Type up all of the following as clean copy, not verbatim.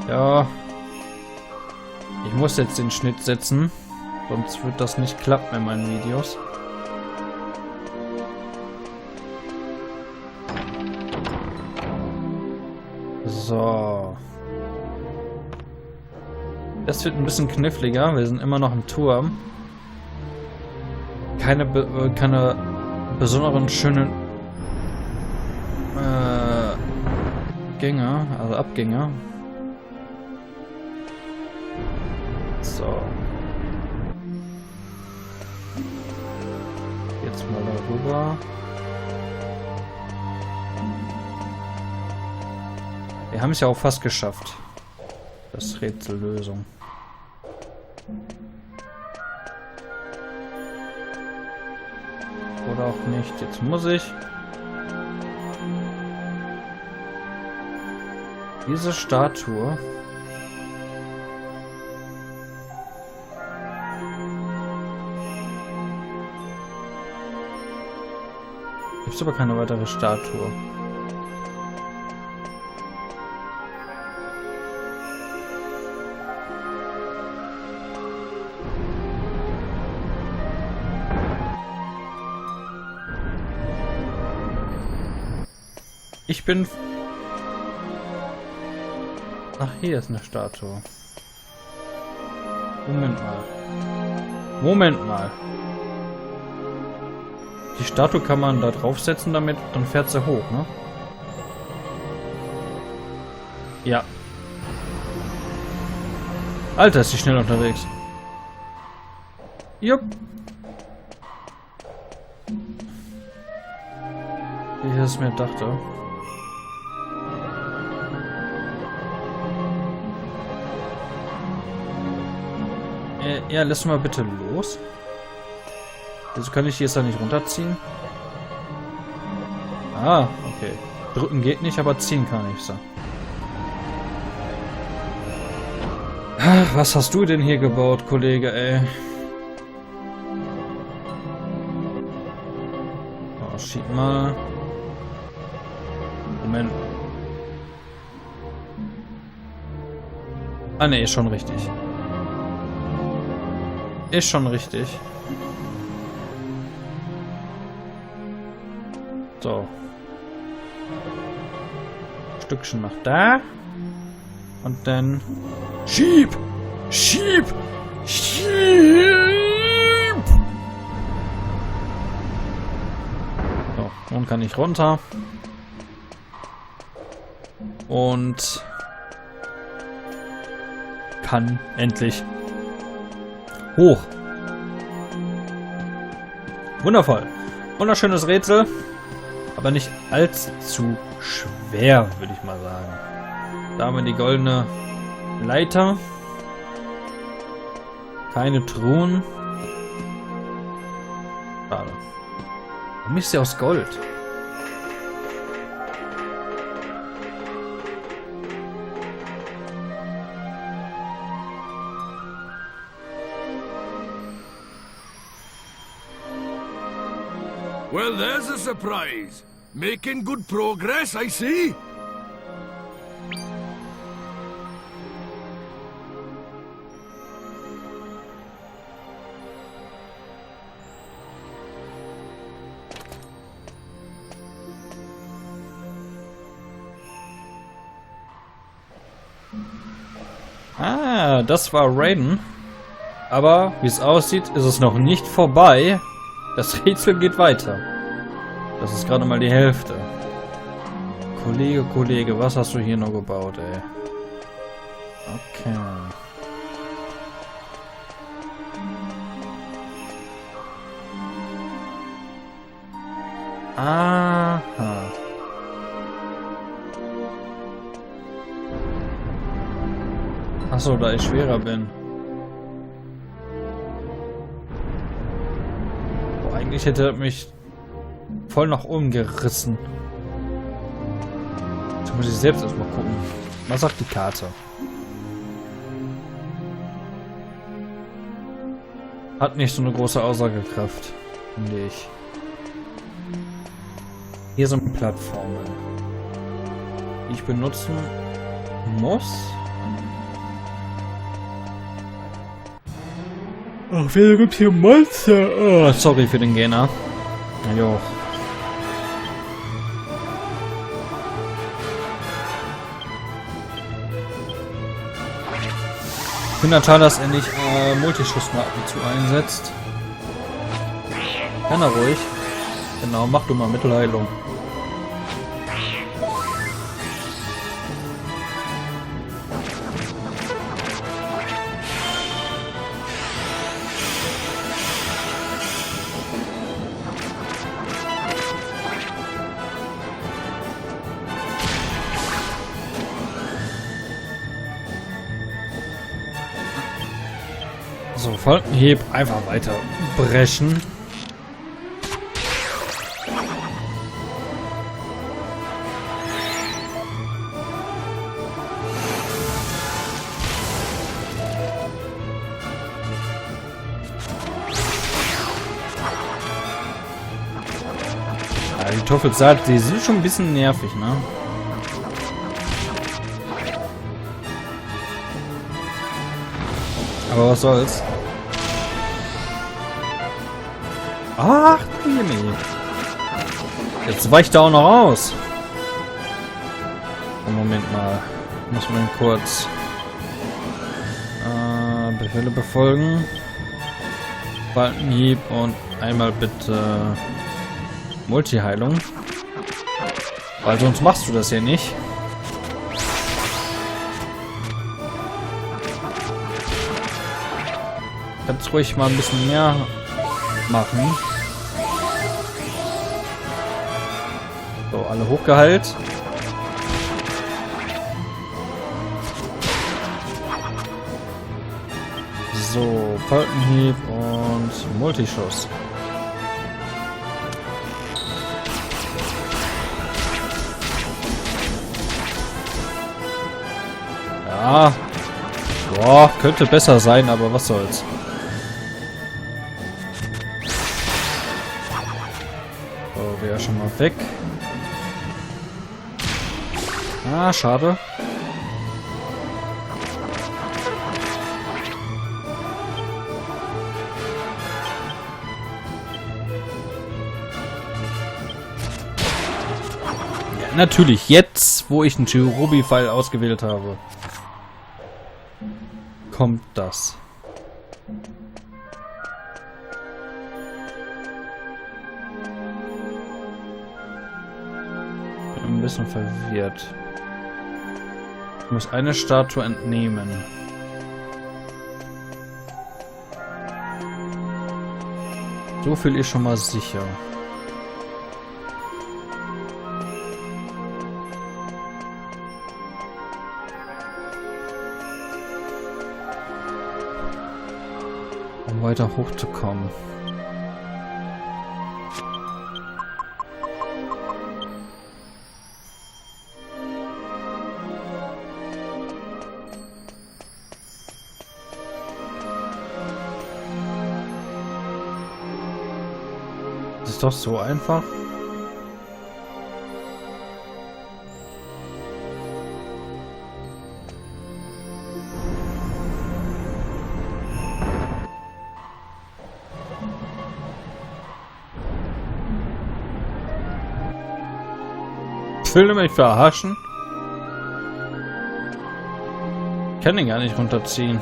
Ja. Ich muss jetzt den Schnitt setzen. Sonst wird das nicht klappen in meinen Videos. So. Das wird ein bisschen kniffliger. Wir sind immer noch im Turm. Keine besonderen schönen Gänge, also Abgänge. So. Jetzt mal darüber. Wir haben es ja auch fast geschafft. Das Rätsellösung. Oder auch nicht. Jetzt muss ich diese Statue gibt es aber keine weitere Statue. Ich bin... Ach, hier ist eine Statue. Moment mal. Moment mal. Die Statue kann man da draufsetzen, damit dann fährt sie hoch, ne? Ja. Alter, ist die schnell unterwegs. Jupp. Wie ich es mir dachte. Ja, lass mal bitte los. Also kann ich die jetzt da nicht runterziehen? Ah, okay. Drücken geht nicht, aber ziehen kann ich so. Ach, was hast du denn hier gebaut, Kollege, ey? Oh, schieb mal. Moment. Ah, ne, ist schon richtig. Ist schon richtig. So. Stückchen nach da. Und dann... Schieb! Schieb! Schieb! So, nun kann ich runter. Und... kann endlich... hoch. Wundervoll. Wunderschönes Rätsel. Aber nicht allzu schwer, würde ich mal sagen. Da haben wir die goldene Leiter. Keine Truhen. Schade. Warum ist sie aus Gold? Well, there's a surprise. Making good progress, I see. Ah, das war Rydon. Aber, wie es aussieht, ist es noch nicht vorbei. Das Rätsel geht weiter. Das ist gerade mal die Hälfte. Kollege, was hast du hier noch gebaut, ey? Okay. Aha. Achso, da ich schwerer bin. Boah, eigentlich hätte er mich voll nach oben gerissen. Jetzt muss ich selbst erstmal gucken. Was sagt die Karte? Hat nicht so eine große Aussagekraft, finde ich. Hier sind Plattformen, die ich benutzen muss. Ach, wer gibt hier Monster? Oh, sorry für den Gainer. Jo. Ich finde total, dass er nicht Multischuss mal ab und zu einsetzt. Kann er ruhig. Genau, mach du mal Mittelheilung. So, Falkenhieb einfach weiter brechen. Ja, die Teufelssaat, die sind schon ein bisschen nervig, ne? Aber was soll's? Ach, du Jemine. Jetzt weicht er auch noch aus. Oh, Moment mal. Muss man kurz Befehle befolgen. Balkenhieb und einmal bitte Multiheilung. Weil sonst machst du das ja nicht. Kannst ruhig mal ein bisschen mehr machen. So, alle hochgeheilt. So, Falkenhieb und Multischuss. Ja. Boah, könnte besser sein, aber was soll's. So, der ist schon mal weg. Ah, schade. Ja, natürlich jetzt, wo ich einen Cherubi-Pfeil ausgewählt habe, kommt das. Bin ein bisschen verwirrt. Ich muss eine Statue entnehmen. So viel ist schon mal sicher. Um weiter hochzukommen. Das ist doch so einfach. Will du mich verarschen? Ich kann den gar nicht runterziehen.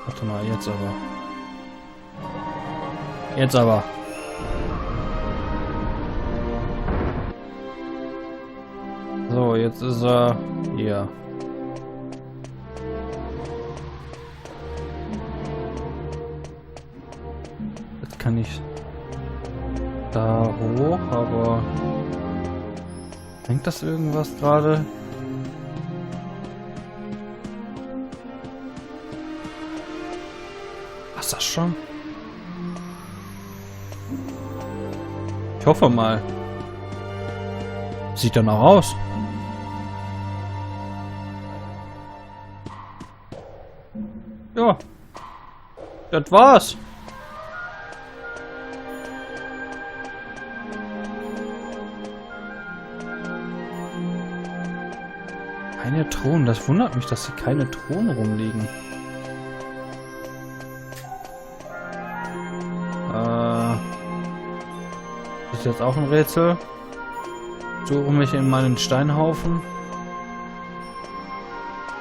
Warte mal, jetzt aber. Jetzt aber. So, jetzt ist er hier. Kann ich da hoch, aber denkt das irgendwas gerade? Was ist das schon? Ich hoffe mal. Sieht danach aus. Ja. Das war's. Keine Truhen. Das wundert mich, dass hier keine Truhen rumliegen. Das ist jetzt auch ein Rätsel. Suche mich in meinen Steinhaufen.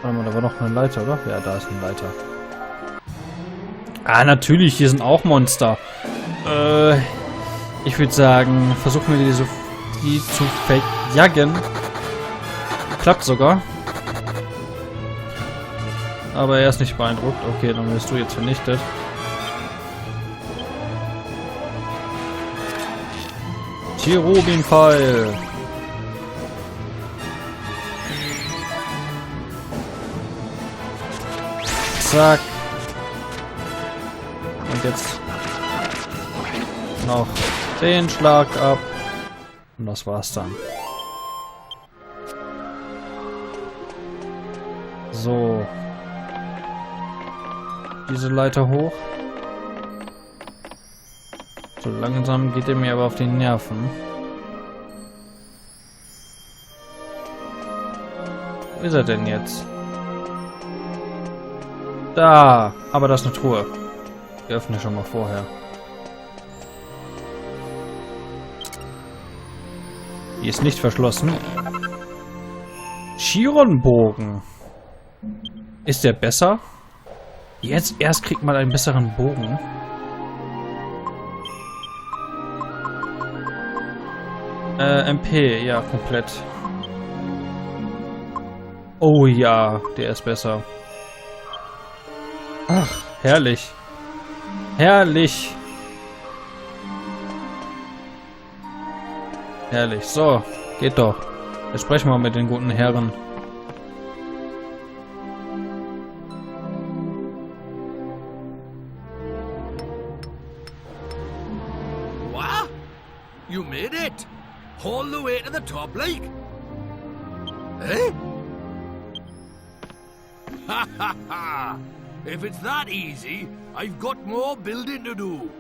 Warte mal, da war noch eine Leiter, oder? Ja, da ist eine Leiter. Ah, natürlich, hier sind auch Monster. Ich würde sagen, versuchen wir die zu verjagen. Klappt sogar. Aber er ist nicht beeindruckt. Okay, dann wirst du jetzt vernichtet. Cherubin-Pfeil. Zack. Und jetzt noch den Schlag ab. Und das war's dann. So. Diese Leiter hoch. So langsam geht er mir aber auf die Nerven. Wo ist er denn jetzt? Da! Aber das ist eine Truhe. Ich öffne schon mal vorher. Die ist nicht verschlossen. Chironbogen. Ist der besser? Jetzt erst kriegt man einen besseren Bogen. MP, ja, komplett. Oh ja, der ist besser. Ach, herrlich. Herrlich. Herrlich. So, geht doch. Jetzt sprechen wir mit den guten Herren. What? You made it? All the way to the top, like? Eh? Ha ha ha! If it's that easy, I've got more building to do.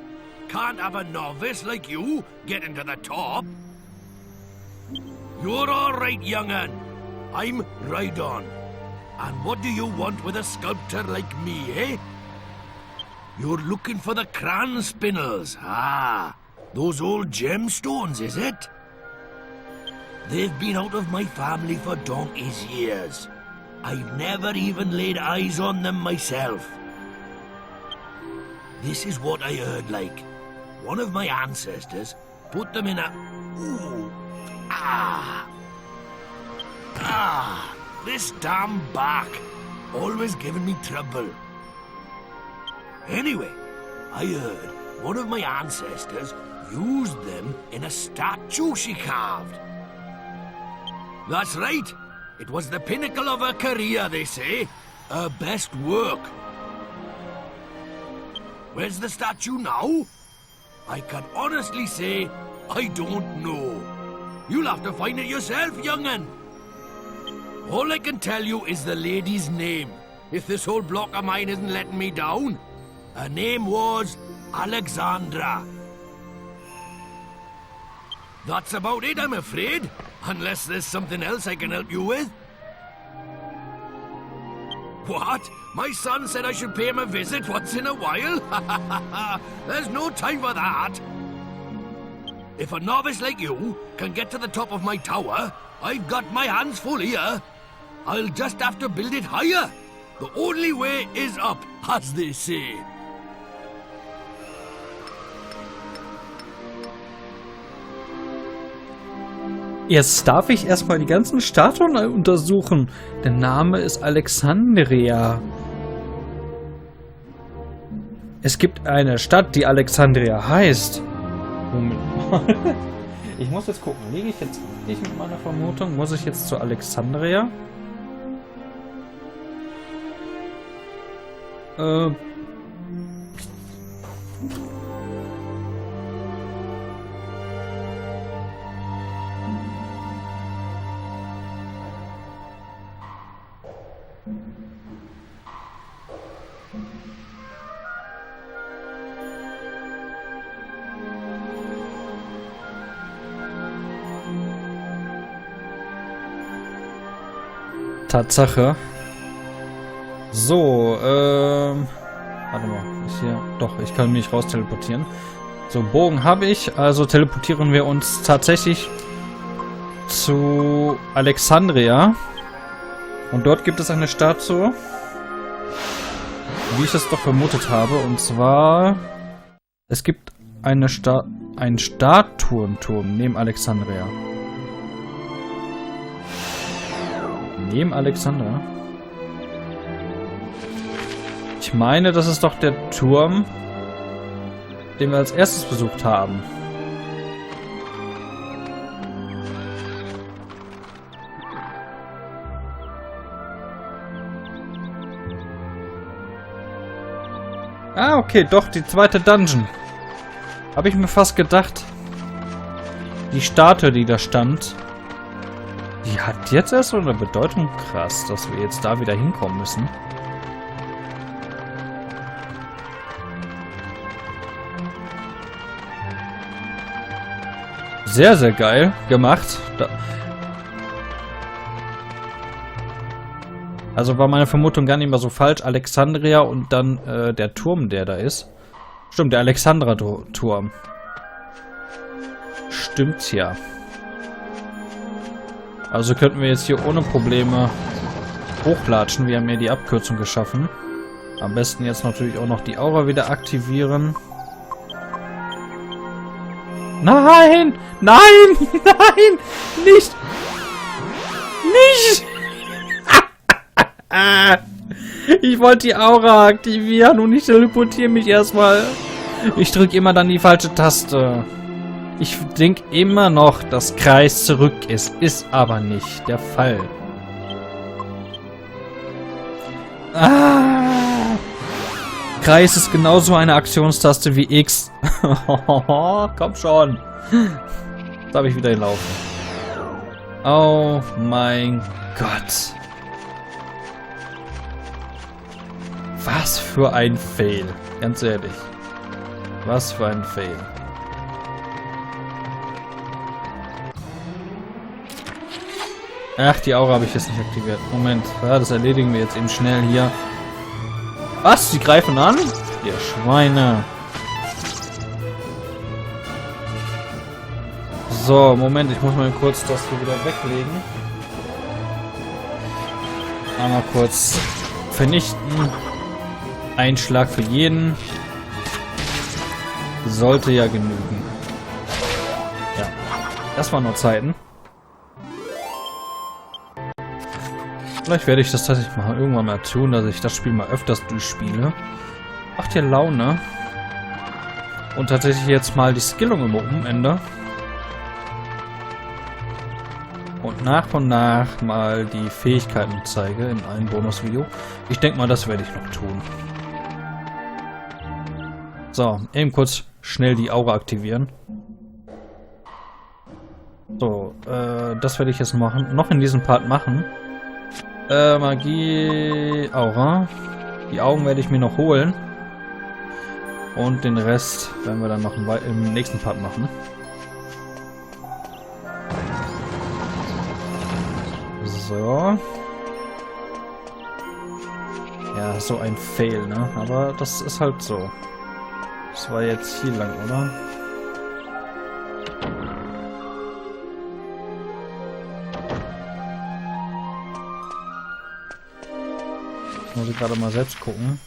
Can't have a novice like you getting to the top. You're all right, young'un. I'm Rydon. And what do you want with a sculptor like me, eh? You're looking for the cran spinners. Ah, those old gemstones, is it? They've been out of my family for donkey's years. I've never even laid eyes on them myself. This is what I heard like. One of my ancestors put them in a... Ooh. Ah. Ah. This damn back. Always giving me trouble. Anyway, I heard one of my ancestors used them in a statue she carved. That's right. It was the pinnacle of her career, they say. Her best work. Where's the statue now? I can honestly say, I don't know. You'll have to find it yourself, young'un. All I can tell you is the lady's name, if this whole block of mine isn't letting me down. Her name was Alexandra. That's about it, I'm afraid. Unless there's something else I can help you with. What? My son said I should pay him a visit once in a while? There's no time for that. If a novice like you can get to the top of my tower, I've got my hands full here. I'll just have to build it higher. The only way is up, as they say. Jetzt darf ich erstmal die ganzen Statuen untersuchen. Der Name ist Alexandria. Es gibt eine Stadt, die Alexandria heißt. Moment mal. Ich muss jetzt gucken. Liege ich jetzt richtig mit meiner Vermutung? Muss ich jetzt zu Alexandria? Tatsache. So, warte mal, ist hier... Doch, ich kann mich raus teleportieren. So, Bogen habe ich, also teleportieren wir uns tatsächlich zu Alexandria. Und dort gibt es eine Statue, wie ich es doch vermutet habe. Und zwar, es gibt einen Statuenturm neben Alexandria. Neben Alexandria? Ich meine, das ist doch der Turm, den wir als erstes besucht haben. Ah, okay, doch, die zweite Dungeon. Habe ich mir fast gedacht. Die Statue, die da stand, die hat jetzt erst so eine Bedeutung. Krass, dass wir jetzt da wieder hinkommen müssen. Sehr, sehr geil gemacht. Also war meine Vermutung gar nicht mehr so falsch. Alexandria und dann der Turm, der da ist. Stimmt, der Alexandra-Turm. Stimmt ja. Also könnten wir jetzt hier ohne Probleme hochlatschen. Wir haben hier die Abkürzung geschaffen. Am besten jetzt natürlich auch noch die Aura wieder aktivieren. Nein! Nein! Nein! Nicht! Nicht! Ich wollte die Aura aktivieren und ich teleportiere mich erstmal. Ich drücke immer dann die falsche Taste. Ich denke immer noch, dass Kreis zurück ist. Ist aber nicht der Fall. Kreis ist genauso eine Aktionstaste wie X. Komm schon. Da habe ich wieder gelaufen. Oh mein Gott. Was für ein Fail. Ganz ehrlich. Was für ein Fail. Ach, die Aura habe ich jetzt nicht aktiviert. Moment. Ja, das erledigen wir jetzt eben schnell hier. Was? Die greifen an? Ihr Schweine. So, Moment. Ich muss mal kurz das hier wieder weglegen. Einmal kurz vernichten. Ein Schlag für jeden. Sollte ja genügen. Ja. Das waren noch Zeiten. Vielleicht werde ich das tatsächlich mal irgendwann mal tun, dass ich das Spiel mal öfters durchspiele. Macht ja Laune. Und tatsächlich jetzt mal die Skillung immer umändere. Und nach mal die Fähigkeiten zeige in einem Bonusvideo. Ich denke mal, das werde ich noch tun. So, eben kurz schnell die Aura aktivieren. So, das werde ich jetzt noch in diesem Part machen. Magie, Aura. Die Augen werde ich mir noch holen. Und den Rest werden wir dann noch im nächsten Part machen. So. Ja, so ein Fail, ne? Aber das ist halt so. Das war jetzt hier lang, oder? Muss ich gerade mal selbst gucken.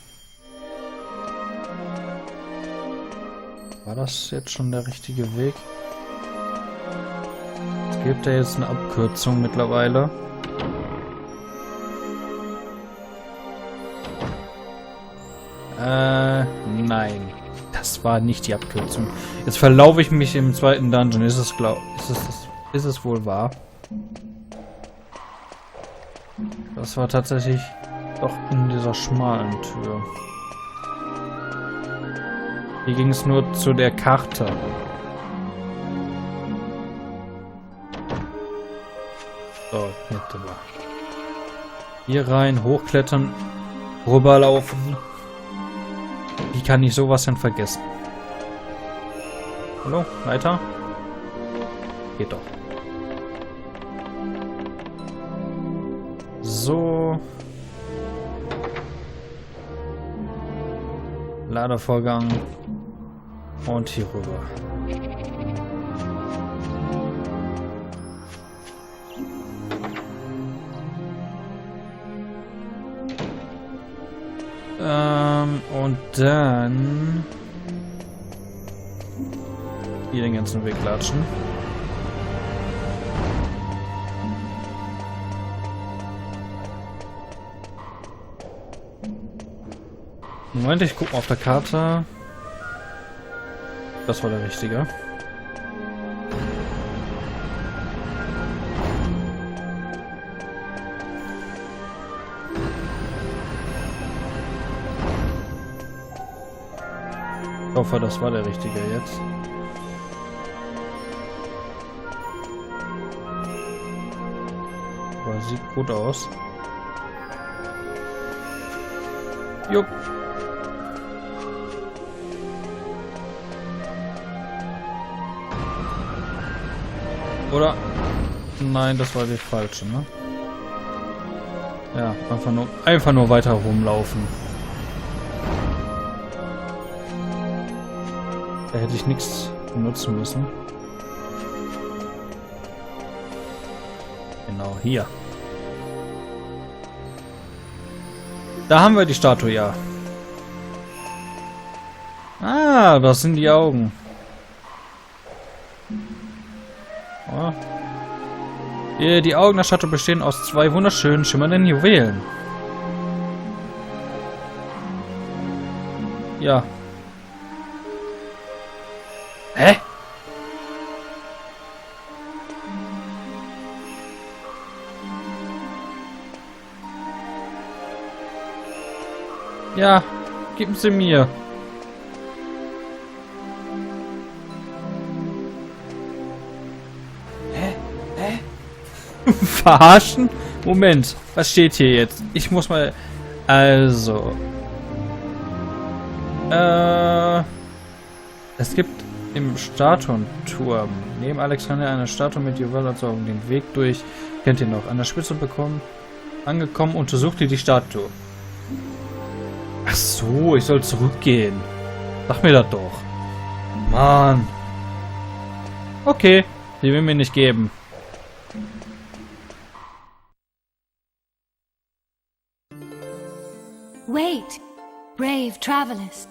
War das jetzt schon der richtige Weg? Es gibt ja jetzt eine Abkürzung mittlerweile. Nein. Das war nicht die Abkürzung. Jetzt verlaufe ich mich im zweiten Dungeon. Ist es wohl wahr? Das war tatsächlich doch in dieser schmalen Tür. Hier ging es nur zu der Karte. So, hätte wir. Hier rein, hochklettern, rüberlaufen. Wie kann ich sowas denn vergessen? Hallo, weiter? Geht doch. So. Ladevorgang. Und hier rüber. Und dann hier den ganzen Weg latschen. Moment, ich gucke mal auf der Karte. Das war der richtige. Ich hoffe, das war der richtige jetzt. Aber sieht gut aus. Jupp. Oder? Nein, das war die falsche, ne? Ja, einfach nur weiter rumlaufen. Da hätte ich nichts benutzen müssen. Genau, hier. Da haben wir die Statue, ja. Ah, das sind die Augen. Oh. Die Augen der Statue bestehen aus 2 wunderschönen, schimmernden Juwelen. Ja. Hä? Ja, geben Sie mir. Verarschen? Moment, was steht hier jetzt? Ich muss mal... Also... Es gibt im Statuenturm neben Alexander eine Statue mit Juwelerzeugung. Den Weg durch kennt ihr noch. An der Spitze angekommen, untersucht ihr die Statue. Ach so, ich soll zurückgehen. Sag mir das doch. Mann. Okay, die will mir nicht geben. Wait, brave travelers.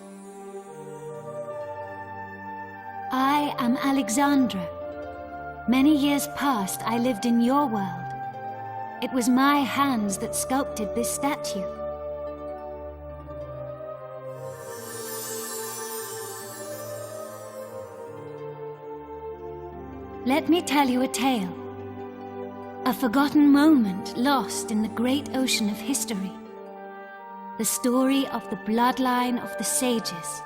I am Alexandra. Many years past, I lived in your world. It was my hands that sculpted this statue. Let me tell you a tale. A forgotten moment lost in the great ocean of history. The story of the bloodline of the sages.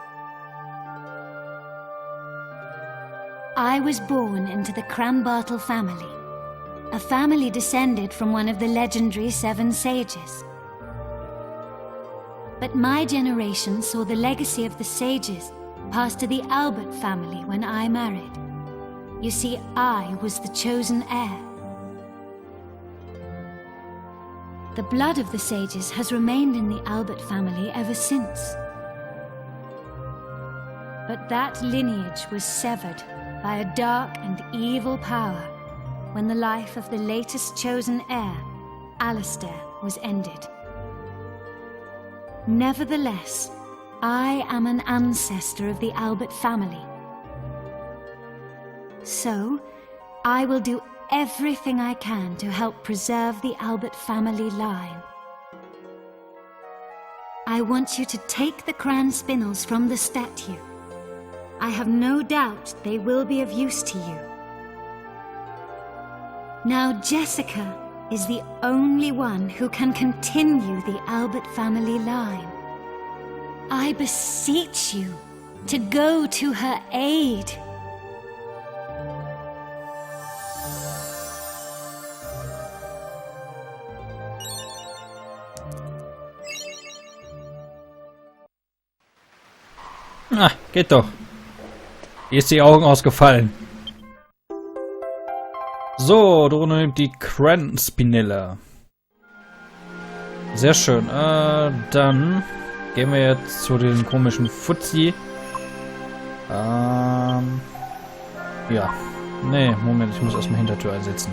I was born into the Crambartle family, a family descended from one of the legendary 7 sages. But my generation saw the legacy of the sages pass to the Albert family when I married. You see, I was the chosen heir. The blood of the sages has remained in the Albert family ever since. But that lineage was severed by a dark and evil power when the life of the latest chosen heir, Alistair, was ended. Nevertheless, I am an ancestor of the Albert family. So, I will do everything I can to help preserve the Albert family line. I want you to take the crayon spinels from the statue. I have no doubt they will be of use to you. Now Jessica is the only one who can continue the Albert family line. I beseech you to go to her aid. Ah, geht doch. Hier ist die Augen ausgefallen. So, Drohne nimmt die Cran-Spinelle. Sehr schön. Dann gehen wir jetzt zu den komischen Fuzzi. Ja. Nee, Moment, ich muss erstmal Hintertür einsetzen.